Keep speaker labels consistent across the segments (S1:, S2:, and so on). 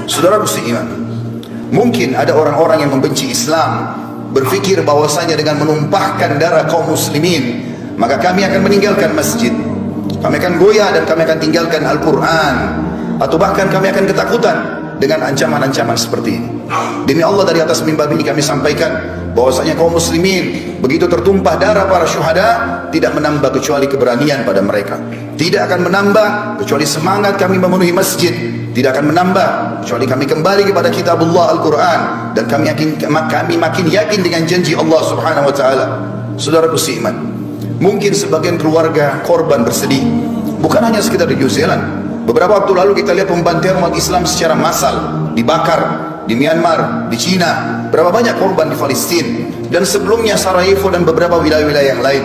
S1: Saudaraku seiman, mungkin ada orang-orang yang membenci Islam, berpikir bahwasanya dengan menumpahkan darah kaum muslimin maka kami akan meninggalkan masjid, kami akan goyah dan kami akan tinggalkan Al-Quran, atau bahkan kami akan ketakutan dengan ancaman-ancaman seperti ini. Demi Allah, dari atas mimbar ini kami sampaikan bahwasanya kaum muslimin begitu tertumpah darah para syuhada tidak menambah kecuali keberanian pada mereka, tidak akan menambah kecuali semangat kami memenuhi masjid, tidak akan menambah kecuali kami kembali kepada kitabullah Al-Quran, dan kami makin yakin dengan janji Allah subhanahu wa ta'ala. Saudaraku seiman, mungkin sebagian keluarga korban bersedih, bukan hanya sekitar di New Zealand. Beberapa waktu lalu kita lihat pembantaian umat Islam secara massal, dibakar di Myanmar, di Cina, berapa banyak korban di Palestina, dan sebelumnya Sarajevo dan beberapa wilayah-wilayah yang lain.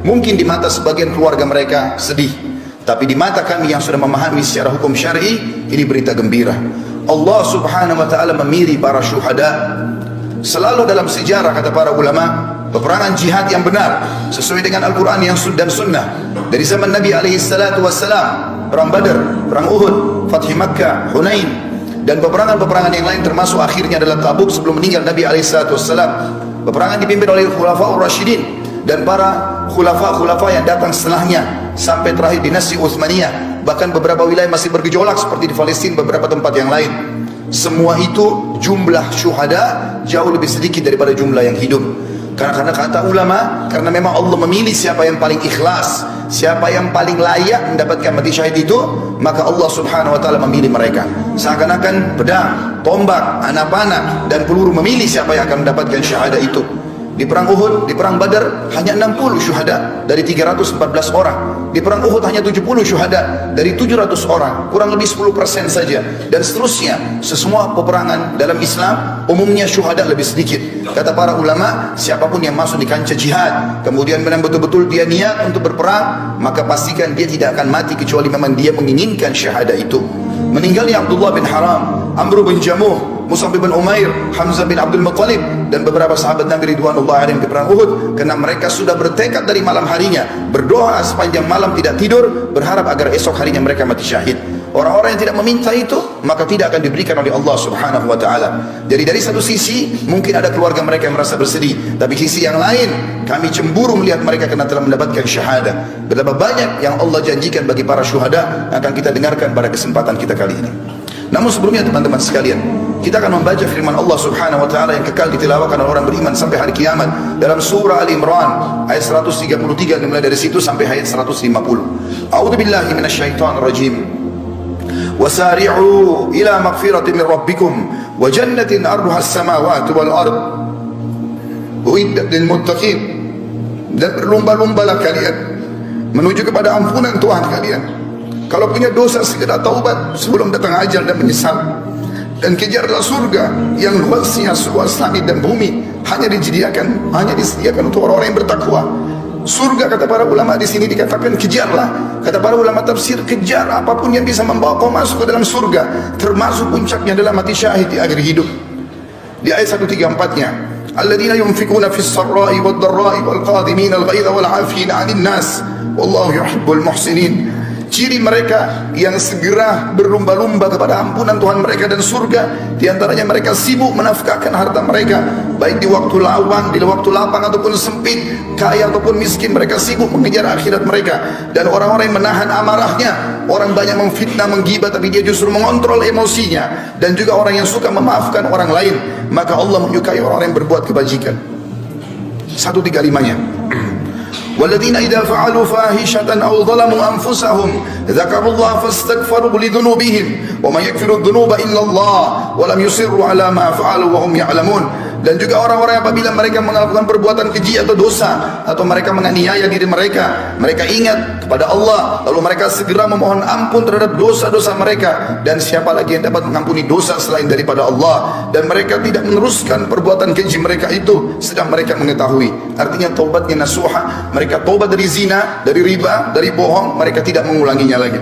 S1: Mungkin di mata sebagian keluarga mereka sedih, tapi di mata kami yang sudah memahami secara hukum syar'i, ini berita gembira. Allah subhanahu wa ta'ala memilih para syuhada. Selalu dalam sejarah, kata para ulama, peperangan jihad yang benar sesuai dengan Al-Quran yang dan sunnah dari zaman Nabi alaihi salatu wassalam, perang Badar, perang Uhud, Fathi Makkah, Hunain, dan peperangan-peperangan yang lain, termasuk akhirnya adalah Tabuk sebelum meninggal Nabi alaihi salatu wassalam. Peperangan dipimpin oleh Khulafaur Rasyidin dan para khulafa yang datang setelahnya sampai terakhir dinasti Utsmaniyah. Bahkan beberapa wilayah masih bergejolak seperti di Palestina, beberapa tempat yang lain. Semua itu jumlah syuhada jauh lebih sedikit daripada jumlah yang hidup. Karena kata ulama, karena memang Allah memilih siapa yang paling ikhlas, siapa yang paling layak mendapatkan mati syahid itu, maka Allah subhanahu wa ta'ala memilih mereka. Seakan-akan pedang, tombak, anak panah dan peluru memilih siapa yang akan mendapatkan syahadah itu. Di perang Uhud, di perang Badar hanya 60 syuhada dari 314 orang. Di perang Uhud hanya 70 syuhada dari 700 orang, kurang lebih 10% saja. Dan seterusnya, semua peperangan dalam Islam umumnya syuhada lebih sedikit. Kata para ulama, siapapun yang masuk di kancah jihad kemudian memang betul-betul dia niat untuk berperang, maka pastikan dia tidak akan mati kecuali memang dia menginginkan syahadah itu. Meninggalnya Abdullah bin Haram, Amr bin Jamuh, Mus'ab bin Umair, Hamzah bin Abdul Muttalib, dan beberapa sahabat Nabi ridwanullah alaihim di perang Uhud, karena mereka sudah bertekad dari malam harinya, berdoa sepanjang malam tidak tidur, berharap agar esok harinya mereka mati syahid. Orang-orang yang tidak meminta itu, maka tidak akan diberikan oleh Allah subhanahu wa ta'ala. Jadi dari satu sisi mungkin ada keluarga mereka yang merasa bersedih, tapi sisi yang lain kami cemburu melihat mereka karena telah mendapatkan syahadah. Betapa banyak yang Allah janjikan bagi para syuhada akan kita dengarkan pada kesempatan kita kali ini. Namun sebelumnya teman-teman sekalian, kita akan membaca firman Allah subhanahu wa ta'ala yang kekal ditilawakan oleh orang beriman sampai hari kiamat dalam surah Al-Imran ayat 133, dimulai dari situ sampai ayat 150. A'udzubillahi minasyaitonir rajim. Wasari'u ila maghfiratin min rabbikum wa jannatin arduha as-samawati wal ard uiddat lil muttaqin. Dan berlomba-lombalah kalian menuju kepada ampunan Tuhan kalian. Kalau punya dosa segera taubat sebelum datang ajal dan menyesal. Dan kejarlah surga yang luasnya seluas langit dan bumi, hanya disediakan untuk orang-orang yang bertakwa. Surga, kata para ulama di sini dikatakan kejarlah. Kata para ulama tafsir, kejar apapun yang bisa membawa kau masuk ke dalam surga, termasuk puncaknya adalah mati syahid di akhir hidup. Di ayat 134-nya, alladzina yunfikuna fis sarra'i wad dharra'i wal qadhimina al ghaidha wal 'afina 'anil nas wallahu yuhibbul muhsinin. Ciri mereka yang segera berlomba-lomba kepada ampunan Tuhan mereka dan surga, diantaranya mereka sibuk menafkahkan harta mereka, baik di waktu lapang ataupun sempit, kaya ataupun miskin, mereka sibuk mengejar akhirat mereka. Dan orang-orang yang menahan amarahnya, orang banyak memfitnah, menggibah, tapi dia justru mengontrol emosinya, dan juga orang yang suka memaafkan orang lain, maka Allah menyukai orang yang berbuat kebajikan. 135-nya, والذين إذا فعلوا فاحشة أو ظلموا أنفسهم ذكروا الله فاستغفروا لذنوبهم وما يغفر الذنوب إلا الله ولم يصروا على ما فعلوا وهم يعلمون. Dan juga orang-orang apabila mereka melakukan perbuatan keji atau dosa, atau mereka menganiaya diri mereka, mereka ingat kepada Allah, lalu mereka segera memohon ampun terhadap dosa-dosa mereka. Dan siapa lagi yang dapat mengampuni dosa selain daripada Allah? Dan mereka tidak meneruskan perbuatan keji mereka itu sedang mereka mengetahui. Artinya taubatnya nasuha, mereka taubat dari zina, dari riba, dari bohong, mereka tidak mengulanginya lagi.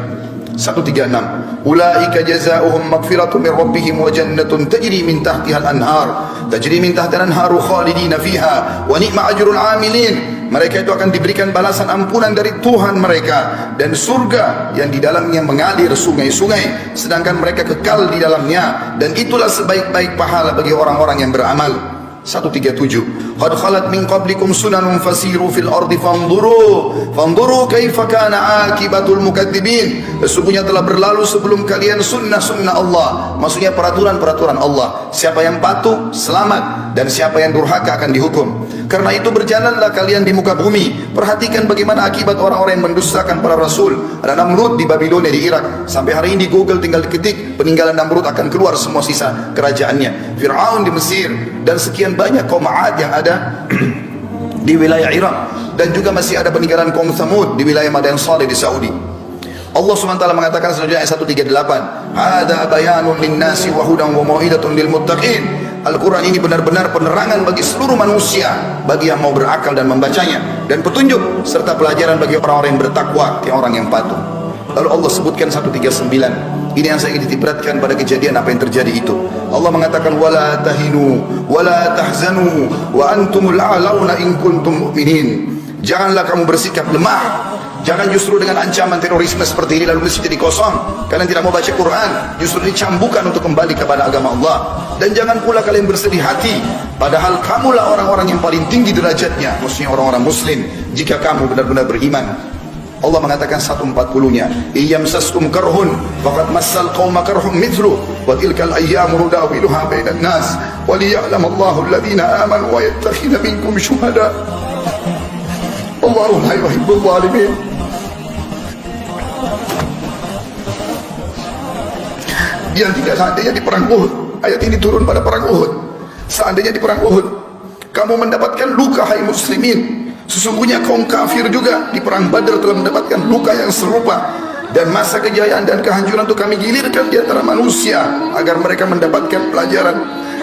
S1: 136. Ulaika jazaohum maghfiratun min rabbihim wa jannatun tajri min tahtiha al-anhar tajri min tahtiha al-anharu khalidina fiha wa ni'ma ajrul 'amilin. Mereka itu akan diberikan balasan ampunan dari Tuhan mereka dan surga yang di dalamnya mengalir sungai-sungai, sedangkan mereka kekal di dalamnya, dan itulah sebaik-baik pahala bagi orang-orang yang beramal. 137. Qad khalat min qablikum sunanun fasiru fil ardi fanzuru kaifa kana akibatul mukadzibin. Sesungguhnya telah berlalu sebelum kalian sunnah-sunnah Allah, maksudnya peraturan-peraturan Allah. Siapa yang patuh selamat, dan siapa yang durhaka akan dihukum. Karena itu berjalanlah kalian di muka bumi, perhatikan bagaimana akibat orang-orang yang mendustakan para rasul. Ada Namrud di Babilonia di Irak, sampai hari ini di Google tinggal diketik peninggalan Namrud akan keluar semua sisa kerajaannya. Fir'aun di Mesir, dan sekian banyak kaum 'Ad yang ada di wilayah Irak, dan juga masih ada peninggalan kaum Thamud di wilayah Madain Saleh di Saudi. Allah SWT mengatakan selanjutnya ayat 138, "Hada bayanun linnasi wa hudan wa mau'idatun lil muttaqin." Al-Quran ini benar-benar penerangan bagi seluruh manusia, bagi yang mau berakal dan membacanya, dan petunjuk serta pelajaran bagi orang-orang yang bertakwa, orang yang patuh. Lalu Allah sebutkan 139. Ini yang saya ingin ditiberatkan pada kejadian apa yang terjadi itu. Allah mengatakan, "Wala tahinu wala tahzanu wa antumul a'launa in kuntum mu'minin." Janganlah kamu bersikap lemah. Jangan justru dengan ancaman terorisme seperti ini lalu masjid jadi kosong, kalian tidak mau baca Quran, justru dicambukan untuk kembali kepada agama Allah. Dan jangan pula kalian bersedih hati, padahal kamulah orang-orang yang paling tinggi derajatnya, maksudnya orang-orang muslim, jika kamu benar-benar beriman. Allah mengatakan 140-nya, "Iyamsaskum karhun faqad massal qauma karhum mithlu wa tilkal ayyamu nudawiluha bainan nas wa liya'lamallahu alladhina amanu wa yattakhidha minkum syuhada wallahu la yuhibbul zalimin." Yang tidak seandainya di perang Uhud, ayat ini turun pada perang Uhud. Seandainya di perang Uhud kamu mendapatkan luka, hai muslimin, sesungguhnya kaum kafir juga di perang Badar telah mendapatkan luka yang serupa. Dan masa kejayaan dan kehancuran itu kami gilirkan di antara manusia agar mereka mendapatkan pelajaran,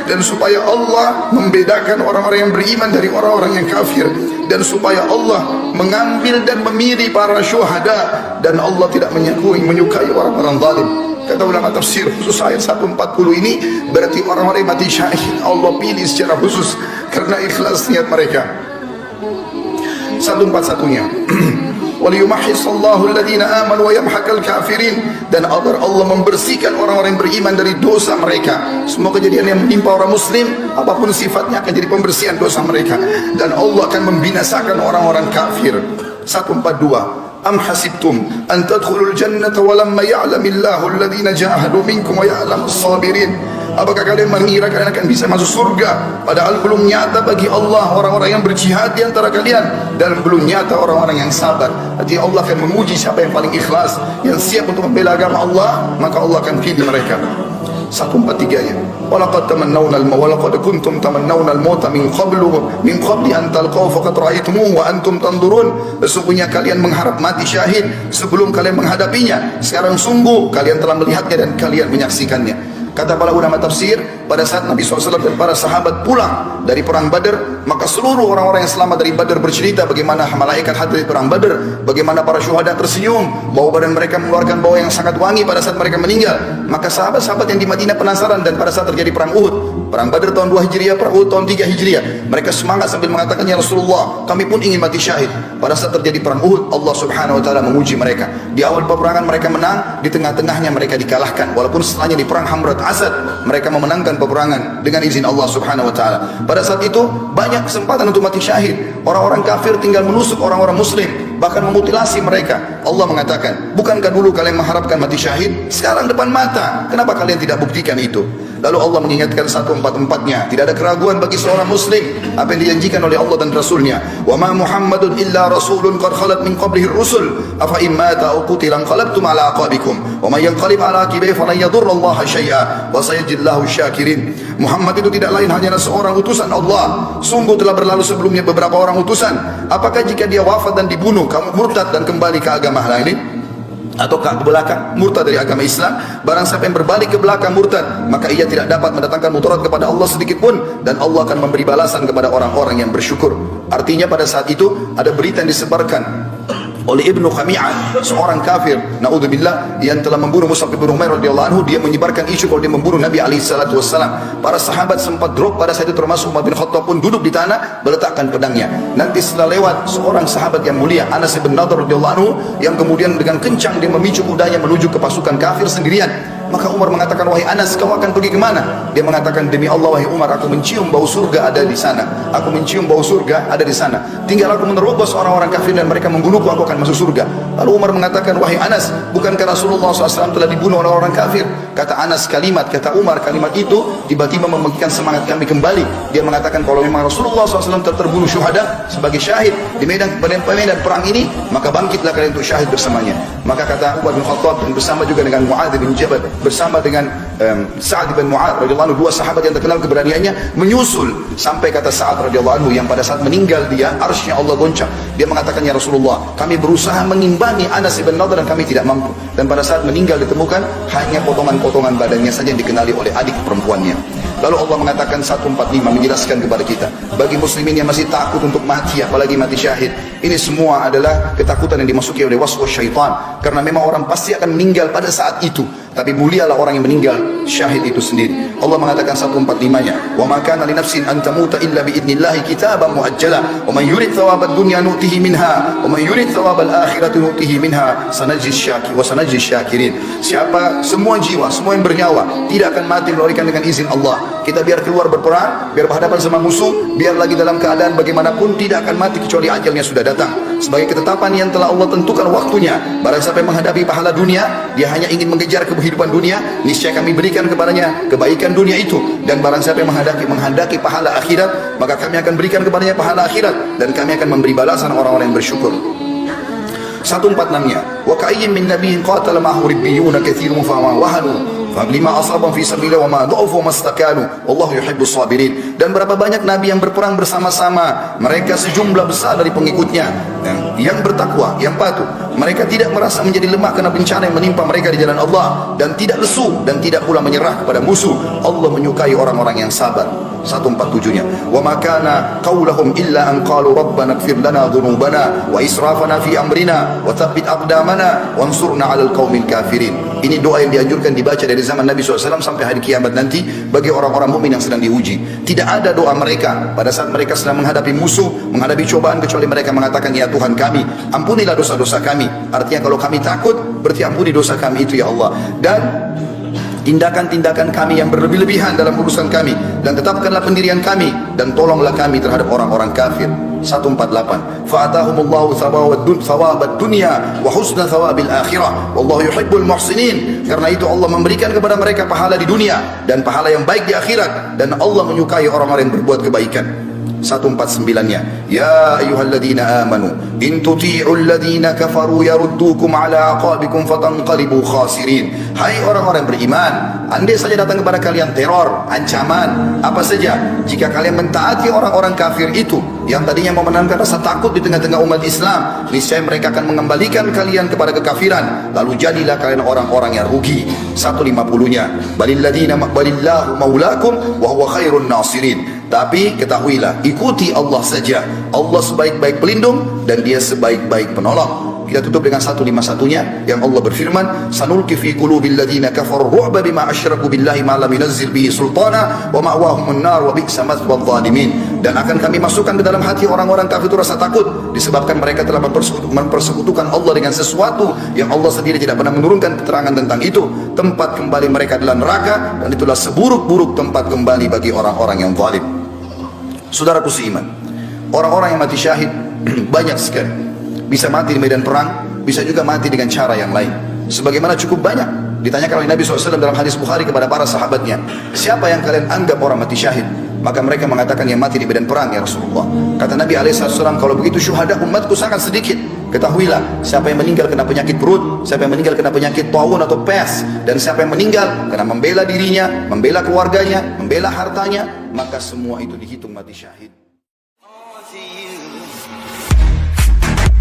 S1: dan supaya Allah membedakan orang-orang yang beriman dari orang-orang yang kafir, dan supaya Allah mengambil dan memilih para syuhada, dan Allah tidak menyukai orang-orang zalim. Kata ulama tafsir khusus ayat 140 ini berarti orang-orang yang mati syahid Allah pilih secara khusus karena ikhlas niat mereka. 141-nya waliyumahhisallahu alladhina amanu wa yamhaqal kafirin, dan agar Allah membersihkan orang-orang yang beriman dari dosa mereka. Semua kejadian yang menimpa orang muslim apapun sifatnya akan jadi pembersihan dosa mereka, dan Allah akan membinasakan orang-orang kafir. 142. Am hasibtum an tadkhulul jannata wa lamma ya'lamillahu alladhina jahadu minkum wa ya'lamus sabirin. Apakah kalian mengira kalian akan bisa masuk surga padahal belum nyata bagi Allah orang-orang yang berjihad di antara kalian, dan belum nyata orang-orang yang sabar. Jadi Allah akan menguji siapa yang paling ikhlas, yang siap untuk membela agama Allah, maka Allah akan pilih mereka. 143-nya walaqad tamannawna walaqad kuntum tamannawna al-mauta min qabli an talqaw faqad ra'aytumuhu wa antum tanzurun. Sesungguhnya kalian mengharap mati syahid sebelum kalian menghadapinya, sekarang sungguh kalian telah melihatnya dan kalian menyaksikannya. Kata para ulama tafsir, pada saat Nabi SAW dan para sahabat pulang dari perang Badar, maka seluruh orang-orang yang selamat dari Badar bercerita bagaimana malaikat hadir di perang Badar, bagaimana para syuhada tersenyum, bau badan mereka mengeluarkan bau yang sangat wangi pada saat mereka meninggal. Maka sahabat-sahabat yang di Madinah penasaran, dan pada saat terjadi perang Uhud, perang Badar tahun 2 Hijriah, perang Uhud tahun 3 Hijriah, mereka semangat sambil mengatakan, "Ya Rasulullah, kami pun ingin mati syahid." Pada saat terjadi perang Uhud, Allah Subhanahu wa taala menguji mereka. Di awal peperangan mereka menang, di tengah-tengahnya mereka dikalahkan. Walaupun setelahnya di perang Hamrat Asad mereka memenangkan peperangan dengan izin Allah Subhanahu wa taala. Pada saat itu banyak kesempatan untuk mati syahid. Orang-orang kafir tinggal menusuk orang-orang muslim, bahkan memutilasi mereka. Allah mengatakan, "Bukankah dulu kalian mengharapkan mati syahid? Sekarang depan mata. Kenapa kalian tidak buktikan itu?" Lalu Allah mengingatkan 144-nya, tidak ada keraguan bagi seorang muslim apa yang dijanjikan oleh Allah dan Rasulnya. "Wa ma Muhammadun illa rasulun qad khalat min qablihi rusul afa in mata aw qutila qalabtum ala aqabikum wa man yanqalib ala aqibihi falan yadurra Allah syai'a wa sayajillahu syakirin." Muhammad itu tidak lain hanyalah seorang utusan Allah. Sungguh telah berlalu sebelumnya beberapa orang utusan. Apakah jika dia wafat dan dibunuh kamu murtad dan kembali ke agama lain? Atau ke belakang murtad dari agama Islam? Barang siapa yang berbalik ke belakang murtad, maka ia tidak dapat mendatangkan mudarat kepada Allah sedikit pun, dan Allah akan memberi balasan kepada orang-orang yang bersyukur. Artinya pada saat itu ada berita yang disebarkan oleh Ibnu Khami'ah, seorang kafir, naudzubillah, yang telah membunuh Mus'ab bin Umair radhiyallahu anhu. Dia menyebarkan isu kalau dia membunuh Nabi alaihi salatu wassalam. Para sahabat sempat drop pada saat itu, termasuk Umar bin Khattab pun duduk di tanah meletakkan pedangnya. Nanti setelah lewat seorang sahabat yang mulia, Anas bin Nadhr radhiyallahu anhu, yang kemudian dengan kencang dia memicu kudanya menuju ke pasukan kafir sendirian. Maka Umar mengatakan, wahai Anas, kau akan pergi kemana? Dia mengatakan, demi Allah wahai Umar, aku mencium bau surga ada di sana. Aku mencium bau surga ada di sana. Tinggal aku menerobos orang-orang kafir dan mereka membunuhku, aku akan masuk surga. Lalu Umar mengatakan, wahai Anas, bukankah Rasulullah SAW telah dibunuh oleh orang kafir? Kata Anas kata Umar, kalimat itu tiba-tiba membangkitkan semangat kami kembali. Dia mengatakan, kalau memang Rasulullah SAW terbunuh syuhada sebagai syahid di medan perang ini, maka bangkitlah kalian untuk syahid bersamanya. Maka kata Umar bin Khattab, dan bersama juga dengan Mu'adz bin Jabal, bersama dengan Sa'ad bin Mu'adz radhiyallahu anhu, dua sahabat yang terkenal keberaniannya, menyusul sampai kata Sa'ad radhiyallahu anhu, yang pada saat meninggal dia arsy Allah goncang. Dia mengatakan, ya Rasulullah, kami berusaha mengimbangi Anas bin Nadhr dan kami tidak mampu. Dan pada saat meninggal ditemukan hanya potongan-potongan badannya saja yang dikenali oleh adik perempuannya. Lalu Allah mengatakan 145 menjelaskan kepada kita, bagi muslimin yang masih takut untuk mati, apalagi mati syahid, ini semua adalah ketakutan yang dimasuki oleh waswas syaitan. Karena memang orang pasti akan meninggal pada saat itu, tapi mulialah orang yang meninggal syahid itu sendiri. Allah mengatakan 145-nya, wa ma kana li nafsin an tamuta illa bi idnillahi kitaban muajjala wa man yurid thawabad dunya nu'tihi minha wa man yurid thawabal akhirati nu'tihi minha sanajzi syakirin. Siapa, semua jiwa, semua yang bernyawa tidak akan mati melainkan dengan izin Allah. Kita biar keluar berperang, biar berhadapan sama musuh, biar lagi dalam keadaan bagaimanapun tidak akan mati kecuali ajalnya sudah datang. Sebagai ketetapan yang telah Allah tentukan waktunya. Barang siapa yang menghadapi pahala dunia, dia hanya ingin mengejar kehidupan dunia, niscaya kami berikan kepadanya kebaikan dunia itu. Dan barang siapa yang menghendaki pahala akhirat, maka kami akan berikan kepadanya pahala akhirat, dan kami akan memberi balasan orang-orang yang bersyukur. 146-nya, wa ka'ayyin min nabiyyin qatala ma'ahu ribbiyuna katsirun fama wahanu lima asabam fi sabilillah wa ma dha'ufu mastakanu wallahu yuhibbus sabirin. Dan berapa banyak nabi yang berperang bersama-sama, mereka sejumlah besar dari pengikutnya yang bertakwa, yang patuh. Mereka tidak merasa menjadi lemah karena bencana yang menimpa mereka di jalan Allah, dan tidak lesu dan tidak pula menyerah kepada musuh. Allah menyukai orang-orang yang sabar. 147-nya, wa ma kana qaulahum illa an qalu rabbana ighfir lana dhunubana wa israfana fi amrina wa tsabbit aqdamana wansurna 'alal qaumil kafirin. Ini doa yang dianjurkan dibaca dari zaman Nabi SAW sampai hari kiamat nanti bagi orang-orang mukmin yang sedang diuji. Tidak ada doa mereka pada saat mereka sedang menghadapi musuh, menghadapi cobaan, kecuali mereka mengatakan, ya Tuhan kami, ampunilah dosa-dosa kami. Artinya kalau kami takut, berarti ampuni dosa kami itu ya Allah. Dan tindakan-tindakan kami yang berlebih-lebihan dalam urusan kami, dan tetapkanlah pendirian kami, dan tolonglah kami terhadap orang-orang kafir. 148, fa'atahumullahu thawabad dunya wa husna thawabil akhirah wallahu yuhibbul muhsinin. Karena itu Allah memberikan kepada mereka pahala di dunia dan pahala yang baik di akhirat, dan Allah menyukai orang-orang yang berbuat kebaikan. 149-nya, ya ayyuhalladzina amanu in tuti'ul ladzina kafaru yaruddukum ala aqabikum fatanqalibu khasirin. Hai orang-orang beriman, andai saja datang kepada kalian teror, ancaman, apa saja, jika kalian mentaati orang-orang kafir itu yang tadinya mau menanamkan rasa takut di tengah-tengah umat Islam, niscaya mereka akan mengembalikan kalian kepada kekafiran, lalu jadilah kalian orang-orang yang rugi. 150-nya, balillahu maulakum wa huwa khairun nasirin. Tapi ketahuilah, ikuti Allah saja. Allah sebaik-baik pelindung dan dia sebaik-baik penolong. Kita tutup dengan 151-nya yang Allah berfirman, sanulqi fi qulubil ladzina kafaru ru'ba bima asyraku billahi ma lam yunzil bihi sultana wa ma'wahumun nar wa bi'sa mathwal zalimin. Dan akan kami masukkan ke dalam hati orang-orang kafir itu rasa takut disebabkan mereka telah mempersekutukan Allah dengan sesuatu yang Allah sendiri tidak pernah menurunkan keterangan tentang itu. Tempat kembali mereka adalah neraka, dan itulah seburuk-buruk tempat kembali bagi orang-orang yang zalim. Saudaraku seiman, orang-orang yang mati syahid banyak sekali. Bisa mati di medan perang, bisa juga mati dengan cara yang lain. Sebagaimana cukup banyak ditanyakan oleh Nabi SAW dalam hadis Bukhari kepada para sahabatnya, siapa yang kalian anggap orang mati syahid? Maka mereka mengatakan, yang mati di medan perang ya Rasulullah. Kata Nabi SAW, kalau begitu syuhada umatku sangat sedikit. Ketahuilah, siapa yang meninggal kena penyakit perut, siapa yang meninggal kena penyakit taun atau pes, dan siapa yang meninggal karena membela dirinya, membela keluarganya, membela hartanya, maka semua itu dihitung mati syahid.